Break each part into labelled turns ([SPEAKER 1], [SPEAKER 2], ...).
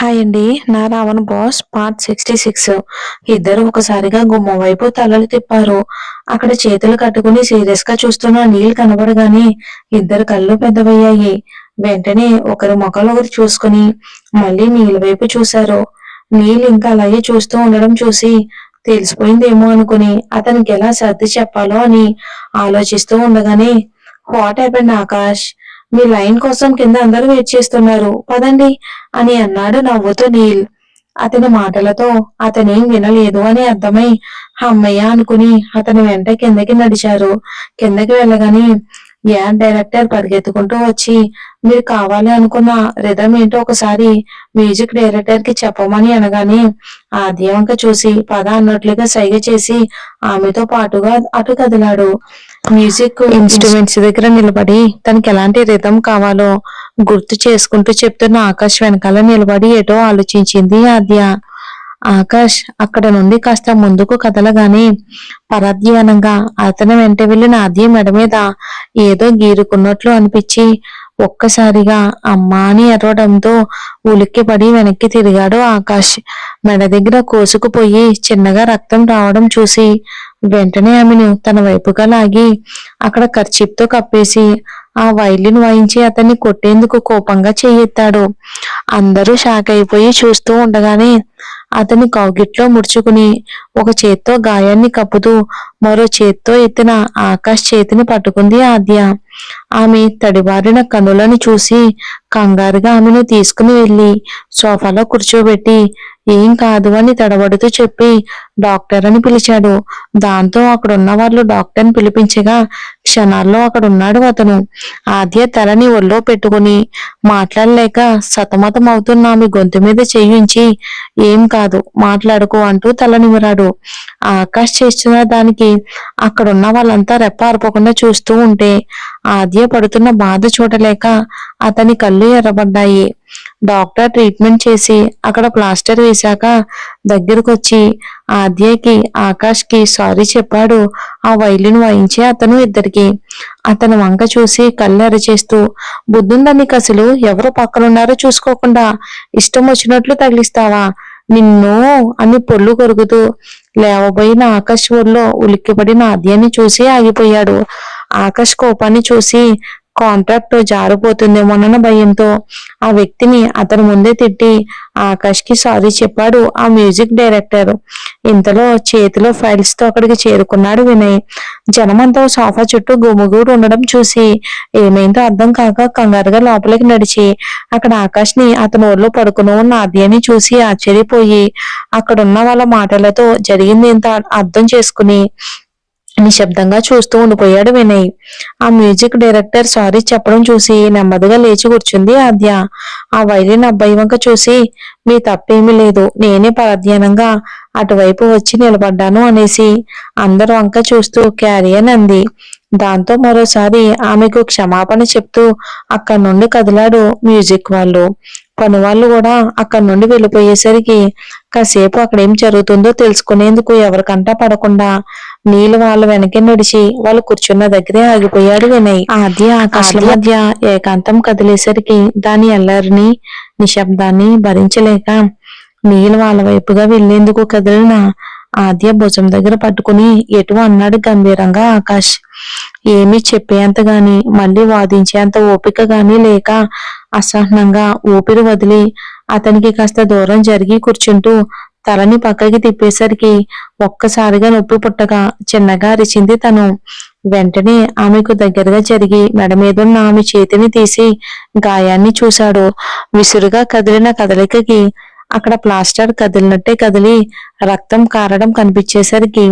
[SPEAKER 1] Hi అండి. నా Ravana boss part 66. ఇద్దరు ఒకసారిగా గుమ్మం వైపు తలలు తిప్పారు. అక్కడ చేతులు కట్టుకుని సీరియస్ గా చూస్తున్న నీల్ కనబడగానే ఇద్దరు కళ్ళు పెద్దవయ్యాయి. వెంటనే ఒకరి ముఖాలు ఒకరు చూసుకుని మళ్ళీ నీల్ వైపు చూశారు. నీల్ ఇంకా అలాగే చూస్తూ ఉండడం చూసి తెలిసిపోయిందేమో అనుకుని అతనికి ఎలా సర్ది చెప్పాలో అని ఆలోచిస్తూ ఉండగానే what happened Akash, me line కోసం కింద అందరూ వెయిట్ చేస్తున్నారు, పదండి అని అన్నాడు నవ్వుతూ నీల్. అతని మాటలతో అతనేం వినలేదు అని అర్థమై అమ్మయ్య అనుకుని అతని వెంట కిందకి నడిచారు. కిందకి వెళ్ళగానే డైరెక్టర్ పరిగెత్తుకుంటూ వచ్చి మీరు కావాలి అనుకున్న రిథం ఏంటో ఒకసారి మ్యూజిక్ డైరెక్టర్ కి చెప్పమని అనగానే ఆద్య వంక చూసి పద అన్నట్లుగా సైగ చేసి ఆమెతో పాటుగా అటు కదిలాడు. మ్యూజిక్ ఇన్స్ట్రుమెంట్స్ దగ్గర నిలబడి తనకి ఎలాంటి రిథం కావాలో గుర్తు చేసుకుంటూ చెప్తున్న ఆకాష్ వెనకాల నిలబడి ఏటో ఆలోచించింది ఆద్య. ఆకాష్ అక్కడ నుండి కాస్త ముందుకు కదలగానే పరధ్యానంగా అతని వెంట వెళ్ళిన ఆద్య మెడ మీద ఏదో గీరుకున్నట్లు అనిపించి ఒక్కసారిగా అమ్మా అని ఎర్రడంతో ఉలిక్కిపడి వెనక్కి తిరిగాడు ఆకాష్. మెడ దగ్గర కోసుకుపోయి చిన్నగా రక్తం రావడం చూసి వెంటనే ఆమెను తన వైపుగా లాగి అక్కడ కర్చీప్తో కప్పేసి ఆ వైలిన్ వాయించి అతన్ని కొట్టేందుకు కోపంగా చెయ్యెత్తాడు. అందరూ షాక్ అయిపోయి చూస్తూ ఉండగానే అతని కౌగిట్లో ముడుచుకుని ఒక చేత్తో గాయాన్ని కప్పుతూ మరో చేత్తో ఎత్తిన ఆకాష్ చేతిని పట్టుకుంది ఆద్య. ఆమె తడిబారిన కన్నులను చూసి కంగారుగా ఆమెను తీసుకుని వెళ్లి సోఫాలో కూర్చోబెట్టి ఏం కాదు అని తడబడుతూ చెప్పి డాక్టర్ అని పిలిచాడు. దాంతో అక్కడున్న వాళ్ళు డాక్టర్ని పిలిపించగా క్షణాల్లో అక్కడున్నాడు అతను. ఆద్య తలని ఒళ్ళో పెట్టుకుని మాట్లాడలేక సతమతం అవుతున్న ఆమె గొంతు మీద చేయించి ఏం కాదు మాట్లాడుకో అంటూ తల నిమిరాడు. ఆకాష్ చేస్తున్న దానికి అక్కడున్న వాళ్ళంతా రెప్ప ఆర్పకుండా చూస్తూ ఉంటే ఆద్య పడుతున్న బాధ చూడలేక అతని కళ్ళు ఎర్రబడ్డాయి. డాక్టర్ ట్రీట్మెంట్ చేసి అక్కడ ప్లాస్టర్ వేశాక దగ్గరకొచ్చి ఆద్యకి ఆకాష్ కి సారీ చెప్పాడు ఆ వైలిన్ వాయించే అతను ఇద్దరికి. అతని వంక చూసి కళ్ళు ఎర్రచేస్తూ బుద్ధుందా నీకు, అసలు ఎవరు పక్కనున్నారో చూసుకోకుండా ఇష్టం వచ్చినట్లు తగిలిస్తావా నిన్ను అని పొల్లు కొరుకుతూ లేవబోయిన ఆకాష్ ఊర్లో ఉలిక్కిపడిన ఆద్యాన్ని చూసి ఆగిపోయాడు. ఆకాష్ కోపాన్ని చూసి కాంట్రాక్ట్ జారిపోతుందేమోనన్న భయంతో ఆ వ్యక్తిని అతని ముందే తిట్టి ఆకాష్ కి సారీ చెప్పాడు ఆ మ్యూజిక్ డైరెక్టర్. ఇంతలో చేతిలో ఫైల్స్ తో అక్కడికి చేరుకున్నాడు వినయ్. జనమంతా సోఫా చుట్టూ గుమిగూడు ఉండడం చూసి ఏమైందో అర్థం కాక కంగారుగా లోపలికి నడిచి అక్కడ ఆకాష్ ని అతని ఊళ్ళో పడుకుని ఉన్న ఆద్యాన్ని చూసి ఆశ్చర్యపోయి అక్కడున్న వాళ్ళ మాటలతో జరిగింది ఇంత అర్థం చేసుకుని నిశ్శబ్దంగా చూస్తూ ఉండిపోయాడు వినయ్. ఆ మ్యూజిక్ డైరెక్టర్ సారీ చెప్పడం చూసి నెమ్మదిగా లేచి కూర్చుంది ఆద్య. ఆ వైలిన్ అబ్బాయి వంక చూసి మీ తప్పేమీ లేదు, నేనే పరధ్యానంగా అటువైపు వచ్చి నిలబడ్డాను అనేసి అందరు వంక చూస్తూ క్యారియన్ అంది. దాంతో మరోసారి ఆమెకు క్షమాపణ చెప్తూ అక్కడి నుండి కదిలాడు మ్యూజిక్ వాళ్ళు. పని వాళ్ళు కూడా అక్కడి నుండి వెళ్ళిపోయేసరికి కాసేపు అక్కడేం జరుగుతుందో తెలుసుకునేందుకు ఎవరికంటా పడకుండా నీళ్ళు వాళ్ళ వెనకే నడిచి వాళ్ళు కూర్చున్న దగ్గరే ఆగిపోయాడు వినయ్. ఆద్య ఆకాశల మధ్య ఏకాంతం కదిలేసరికి దాని అల్లరిని నిశ్శబ్దాన్ని భరించలేక నీళ్ళు వాళ్ళ వైపుగా వెళ్లేందుకు కదిలిన ఆద్య భుజం దగ్గర పట్టుకుని ఎటు అన్నాడు గంభీరంగా ఆకాష్. ఏమీ చెప్పేంత గాని మళ్ళీ వాదించేంత ఓపిక గాని లేక అసహనంగా ఊపిరి వదిలి అతనికి కాస్త దూరం జరిగి కూర్చుంటూ తలని పక్కకి తిప్పేసరికి ఒక్కసారిగా నొప్పి పుట్టగా చిన్నగా అరిచింది తను. వెంటనే ఆమెకు దగ్గరగా జరిగి మెడ మీదున్న ఆమె చేతిని తీసి గాయాన్ని చూశాడు. విసురుగా కదిలిన కదలికకి అక్కడ ప్లాస్టర్ కదిలినట్టే కదిలి రక్తం కారడం కనిపించేసరికి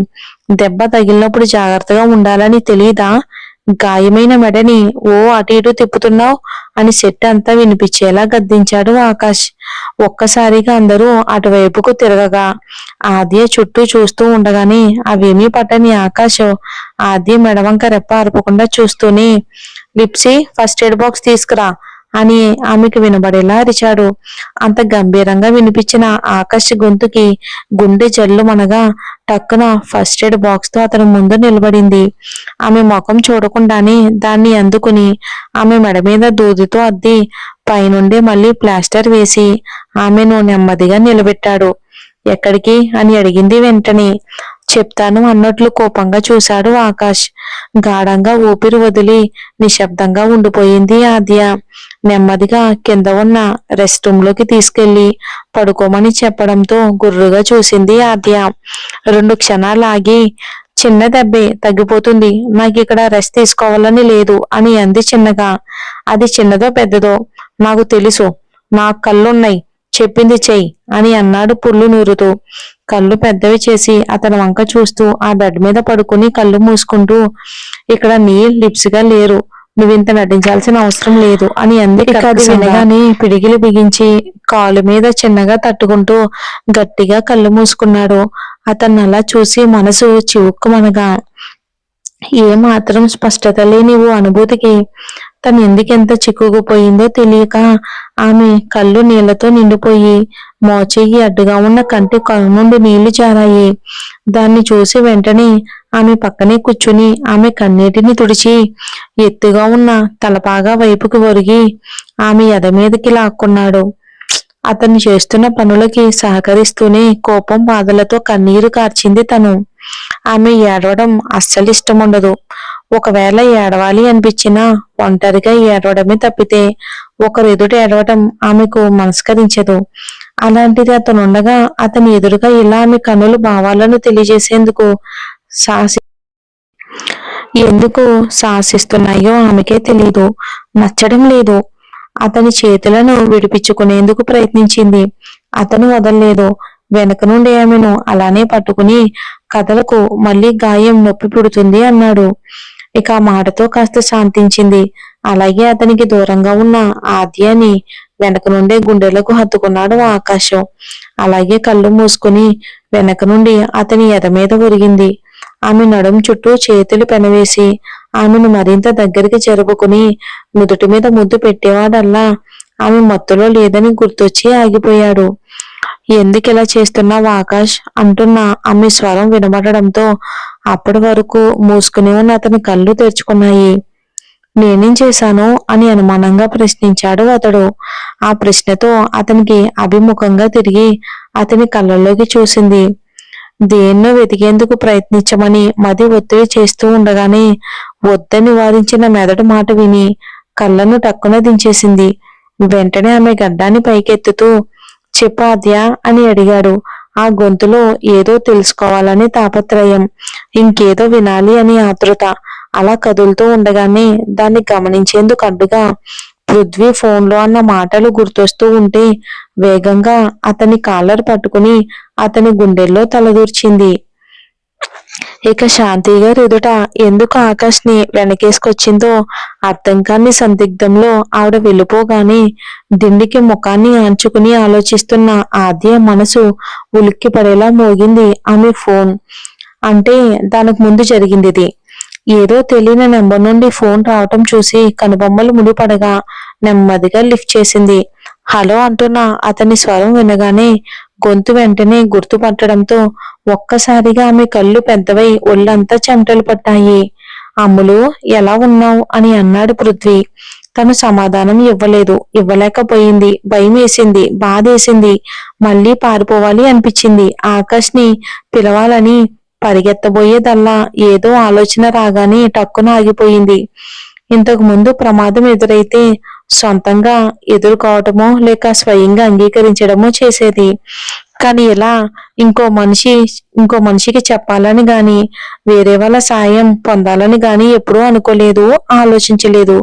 [SPEAKER 1] దెబ్బ తగిలినప్పుడు జాగ్రత్తగా ఉండాలని తెలీదా, గాయమైన మెడని ఓ అటు ఇటు తిప్పుతున్నావు అని సెట్ అంతా వినిపించేలా గద్దించాడు ఆకాష్. ఒక్కసారిగా అందరూ అటువైపుకు తిరగగా ఆద్య చుట్టూ చూస్తూ ఉండగానే అవేమీ పట్టని ఆకాష్ ఆద్య మెడవంక రెప్ప ఆర్పకుండా చూస్తూనే లిప్సీ ఫస్ట్ ఎయిడ్ బాక్స్ తీసుకురా అని ఆమెకు వినబడేలా అరిచాడు. అంత గంభీరంగా వినిపించిన ఆకాష్ గొంతుకి గుండె జల్లుమనగా టక్కున ఫస్ట్ ఎయిడ్ బాక్స్ తో అతని ముందు నిలబడింది. ఆమె ముఖం చూడకుండానే దాన్ని అందుకుని ఆమె మెడ మీద దూదితో అద్ది పైనుండి మళ్ళీ ప్లాస్టర్ వేసి ఆమెను నెమ్మదిగా నిలబెట్టాడు. ఎక్కడికి అని అడిగింది వెంటనే. చెప్తాను అన్నట్లు కోపంగా చూశాడు ఆకాష్. గాఢంగా ఊపిరి వదిలి నిశ్శబ్దంగా ఉండిపోయింది ఆద్య. నెమ్మదిగా కింద ఉన్న రెస్ట్ రూమ్ లోకి తీసుకెళ్లి పడుకోమని చెప్పడంతో గుర్రుగా చూసింది ఆద్య. 2 క్షణాలు ఆగి, చిన్న దెబ్బే, తగ్గిపోతుంది, నాకు ఇక్కడ రెస్ట్ తీసుకోవాలని లేదు అని అంది చిన్నగా. అది చిన్నదో పెద్దదో నాకు తెలుసు, నాకు కళ్ళున్నాయి, చెప్పింది చెయ్యి అని అన్నాడు పుళ్ళు నూరుతూ. కళ్ళు పెద్దవి చేసి అతని వంక చూస్తూ ఆ బెడ్ మీద పడుకుని కళ్ళు మూసుకుంటూ, ఇక్కడ నీ లిప్స్ గా లేరు, నువ్వింత నటించాల్సిన అవసరం లేదు అని అంది. అది వినగానే పిడిగిలి బిగించి కాలు మీద చిన్నగా తట్టుకుంటూ గట్టిగా కళ్ళు మూసుకున్నాడు. అతన్ని అలా చూసి మనసు చివుక్కుమనగా ఏ మాత్రం స్పష్టత లేని ఓ అనుభూతికి తను ఎందుకెంత చిక్కుకుపోయిందో తెలియక ఆమె కళ్ళు నీళ్లతో నిండిపోయి మోచెయ్యి అడ్డుగా ఉన్న కంటి కళ్ళ నుండి నీళ్లు జారాయి. దాన్ని చూసి వెంటనే ఆమె పక్కనే కూర్చుని ఆమె కన్నీటిని తుడిచి ఎత్తుగా ఉన్న తలపాగా వైపుకి ఒరిగి ఆమె ఎద మీదకి లాక్కున్నాడు. అతను చేస్తున్న పనులకి సహకరిస్తూనే కోపం బాధలతో కన్నీరు కార్చింది తను. ఆమె ఏడవడం అస్సలు ఇష్టం ఉండదు. ఒకవేళ ఏడవాలి అనిపించినా ఒంటరిగా ఏడవడమే తప్పితే ఒకరు ఎదుట ఏడవటం ఆమెకు మనస్కరించదు. అలాంటిది అతనుండగా అతని ఎదురుగా ఇలా ఆమె కన్నులు భావాలను తెలియజేసేందుకు సాహసి ఎందుకు సాహసిస్తున్నాయో ఆమెకే తెలీదు. నచ్చడం లేదు. అతని చేతులను విడిపించుకునేందుకు ప్రయత్నించింది. అతను వదల్లేదు. వెనక నుండి ఆమెను అలానే పట్టుకుని కథలకు, మళ్ళీ గాయం నొప్పి పుడుతుంది అన్నాడు. ఇక ఆ మాటతో కాస్త శాంతించింది. అలాగే అతనికి దూరంగా ఉన్న ఆద్యాని వెనక నుండే గుండెలకు హత్తుకున్నాడు ఆకాశం. అలాగే కళ్ళు మూసుకుని వెనక నుండి అతని ఎద మీద ఒరిగింది. ఆమె నడుం చుట్టూ చేతులు పెనవేసి ఆమెను మరింత దగ్గరికి జరుపుకుని నుదుటి మీద ముద్దు పెట్టేవాడల్లా ఆమె మత్తులో లేదని గుర్తొచ్చి ఆగిపోయాడు. ఎందుకిలా చేస్తున్నావు ఆకాష్ అంటున్న ఆమె స్వరం వినబడడంతో అప్పటి వరకు మూసుకుని ఉన్న అతని కళ్ళు తెరుచుకున్నాయి. నేనేం చేశాను అని అనుమానంగా ప్రశ్నించాడు అతడు. ఆ ప్రశ్నతో అతనికి అభిముఖంగా తిరిగి అతని కళ్ళల్లోకి చూసింది. దేన్నో వెతికేందుకు ప్రయత్నించమని మది ఒత్తిడి చేస్తూ ఉండగానే వద్దని వారించిన మెదడు మాట విని కళ్ళను టక్కున దించేసింది. వెంటనే ఆమె గడ్డాన్ని పైకెత్తుతూ చెప్పు ఆద్య అని అడిగాడు. ఆ గొంతులో ఏదో తెలుసుకోవాలని తాపత్రయం, ఇంకేదో వినాలి అని ఆతృత. అలా కదులుతూ ఉండగానే దాన్ని గమనించేందుకు అడ్డుగా పృథ్వీ ఫోన్లో అన్న మాటలు గుర్తొస్తూ ఉంటే వేగంగా అతని కాలర్ పట్టుకుని అతని గుండెల్లో తలదూర్చింది. ఇక శాంతి గారి ఎదుట ఎందుకు ఆకాష్ ని వెనకేసుకొచ్చిందో అర్థం కాని సందిగ్ధంలో ఆవిడ వెళ్ళిపోగానే దిండికి ముఖాన్ని ఆంచుకుని ఆలోచిస్తున్న ఆద్య మనసు ఉలిక్కి పడేలా మోగింది ఆమె ఫోన్. అంటే దానికి ముందు జరిగింది ఇది. ఏదో తెలియని నెంబర్ నుండి ఫోన్ రావటం చూసి కనుబొమ్మలు ముడిపడగా నెమ్మదిగా లిఫ్ట్ చేసింది. హలో అంటున్న అతని స్వరం వినగానే గొంతు వెంటనే గుర్తుపట్టడంతో ఒక్కసారిగా ఆమె కళ్ళు పెద్దవై ఒళ్ళంతా చెమటలు పట్టాయి. అమ్ములు ఎలా ఉన్నావు అని అన్నాడు పృథ్వీ. తను సమాధానం ఇవ్వలేకపోయింది. భయం వేసింది, బాధేసింది, మళ్ళీ పారిపోవాలి అనిపించింది. ఆకాష్ ని పిలవాలని పరిగెత్తబోయేదల్లా ఏదో ఆలోచన రాగానే టక్కున ఆగిపోయింది. ఇంతకు ముందు ప్రమాదం ఎదురైతే సొంతంగా ఎదుర్కోవటమో లేక స్వయంగా అంగీకరించడమో చేసేది. కానీ ఇలా ఇంకో మనిషికి చెప్పాలని గాని వేరే వాళ్ళ సాయం పొందాలని గాని ఎప్పుడూ అనుకోలేదు, ఆలోచించలేదు.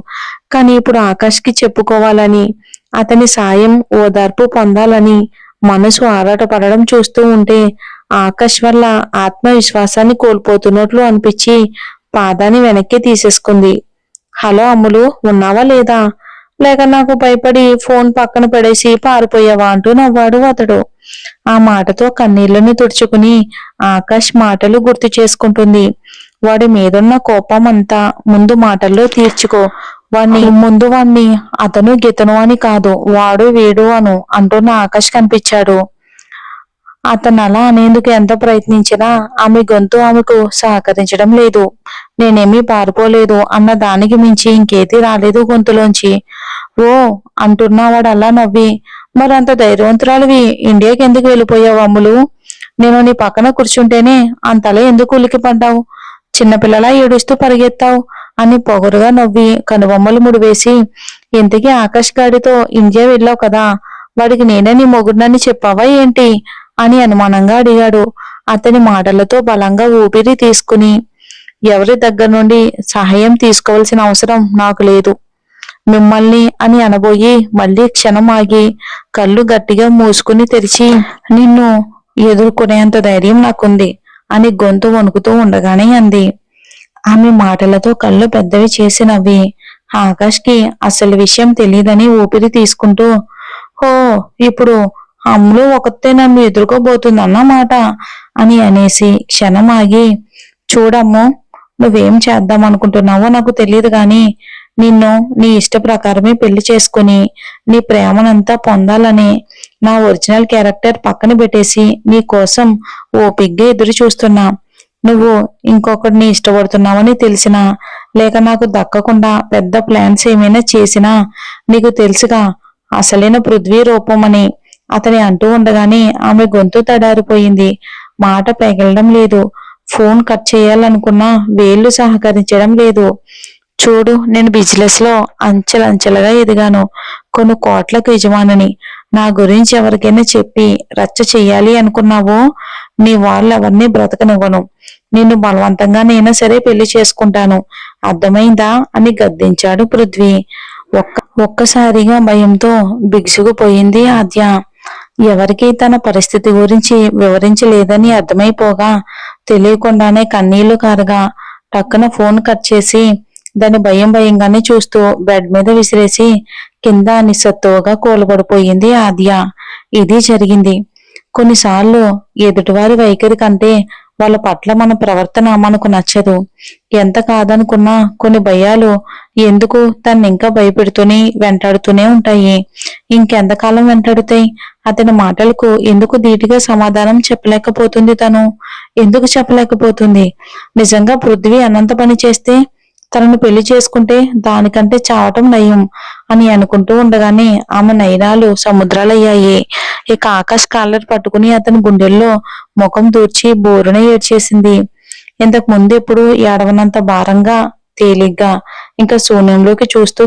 [SPEAKER 1] కానీ ఇప్పుడు ఆకాష్కి చెప్పుకోవాలని, అతని సాయం ఓదార్పు పొందాలని మనసు ఆరాటపడడం చూస్తూ ఉంటే ఆకాష్ వల్ల ఆత్మవిశ్వాసాన్ని కోల్పోతున్నట్లు అనిపించి పాదాన్ని వెనక్కి తీసేసుకుంది. హలో అమ్ములు, ఉన్నావా లేదా? లేక నాకు భయపడి ఫోన్ పక్కన పడేసి పారిపోయావా అంటూ నవ్వాడు అతడు. ఆ మాటతో కన్నీళ్లను తుడుచుకుని ఆకాష్ మాటలు గుర్తు చేసుకుంటుంది. వాడి మీదున్న కోపం అంతా ముందు మాటల్లో తీర్చుకో, వాణ్ణి అతను గితను అని కాదు, వాడు వీడు అను అంటున్న ఆకాష్ కనిపించాడు. అతను అలా అనేందుకు ఎంత ప్రయత్నించినా ఆమె గొంతు ఆమెకు సహకరించడం లేదు. నేనేమీ పారిపోలేదు అన్న దానికి మించి ఇంకేదీ రాలేదు గొంతులోంచి. ఓ అంటున్నవాడు అలా నవ్వి, మరంత ధైర్యవంతురాలివి ఇండియాకి ఎందుకు వెళ్ళిపోయావు అమ్ములు? నేను నీ పక్కన కూర్చుంటేనే అంతలా ఎందుకు ఉలికిపడ్డావు? చిన్నపిల్లలా ఏడుస్తూ పరిగెత్తావు అని పొగరుగా నవ్వి కనుబొమ్మలు ముడివేసి, ఇంతకీ ఆకాష్ గాడితో ఇండియా వెళ్ళావు కదా, వాడికి నేనే నీ మొగుడినని చెప్పావా ఏంటి అని అనుమానంగా అడిగాడు. అతని మాటలతో బలంగా ఊపిరి తీసుకుని, ఎవరి దగ్గర నుండి సహాయం తీసుకోవాల్సిన అవసరం నాకు లేదు. మిమ్మల్ని అని అనబోయి మళ్ళీ క్షణం ఆగి కళ్ళు గట్టిగా మూసుకుని తెరిచి, నిన్ను ఎదుర్కొనేంత ధైర్యం నాకుంది అని గొంతు వణుకుతూ ఉండగానే అంది. ఆమె మాటలతో కళ్ళు పెద్దవి చేసి నవ్వి, ఆకాష్కి అసలు విషయం తెలియదని ఊపిరి తీసుకుంటూ, హో ఇప్పుడు అమ్ములు ఒకతే నన్ను ఎదుర్కోబోతుందన్నమాట అని అనేసి క్షణం ఆగి, చూడమ్మో, నువ్వేం చేద్దాం అనుకుంటున్నావో నాకు తెలియదు గాని నిన్ను నీ ఇష్ట ప్రకారమే పెళ్లి చేసుకుని నీ ప్రేమనంతా పొందాలని నా ఒరిజినల్ క్యారెక్టర్ పక్కన పెట్టేసి నీ కోసం ఓపిగ్గా ఎదురు చూస్తున్నా. నువ్వు ఇంకొకటిని ఇష్టపడుతున్నావని తెలిసినా, లేక నాకు దక్కకుండా పెద్ద ప్లాన్స్ ఏమైనా చేసినా నీకు తెలుసుగా అసలైన పృథ్వీ రూపమని అతని అంటూ ఉండగానే ఆమె గొంతు తడారిపోయింది. మాట పెగలడం లేదు. ఫోన్ కట్ చేయాలనుకున్నా వేళ్లు సహకరించడం లేదు. చూడు, నేను బిజినెస్ లో అంచెలంచెలుగా ఎదిగాను. కొన్ని కోట్లకు యజమానిని. నా గురించి ఎవరికైనా చెప్పి రచ్చ చెయ్యాలి అనుకున్నావో నీ వాళ్ళెవరిని బ్రతకనివ్వను. నిన్ను బలవంతంగానైనా సరే పెళ్లి చేసుకుంటాను. అర్థమైందా అని గద్దించాడు పృథ్వీ. ఒక్కసారిగా భయంతో బిగుసుకుపోయింది ఆద్య. ఎవరికీ తన పరిస్థితి గురించి వివరించలేదని అర్థమైపోగా తెలియకుండానే కన్నీళ్లు కారగా టక్కున ఫోన్ కట్ చేసి దాన్ని భయంగానే చూస్తూ బెడ్ మీద విసిరేసి కింద నిస్సత్తువగా కూలబడిపోయింది ఆద్య. ఇది జరిగింది. కొన్నిసార్లు ఎదుటివారి వైఖరి కంటే వాళ్ళ పట్ల మన ప్రవర్తన మనకు నచ్చదు. ఎంత కాదనుకున్నా కొన్ని భయాలు ఎందుకు తన్ని ఇంకా భయపెడుతూనే వెంటాడుతూనే ఉంటాయి. ఇంకెంతకాలం వెంటాడుతాయి? అతని మాటలకు ఎందుకు ధీటుగా సమాధానం చెప్పలేకపోతుంది తను? ఎందుకు చెప్పలేకపోతుంది? నిజంగా పృథ్వీ అనంత పని చేస్తే తనను పెళ్లి చేసుకుంటే దానికంటే చావటం నయం అని అనుకుంటూ ఉండగానే ఆమె నయనాలు సముద్రాలయ్యాయి. ఇక ఆకాష్ కాలర్ పట్టుకుని అతని గుండెల్లో ముఖం దూర్చి బోరున ఏడ్చేసింది. ఇంతకు ముందు ఎప్పుడు ఏడవనంత భారంగా, తేలిగ్గా, ఇంకా శూన్యంలోకి చూస్తూ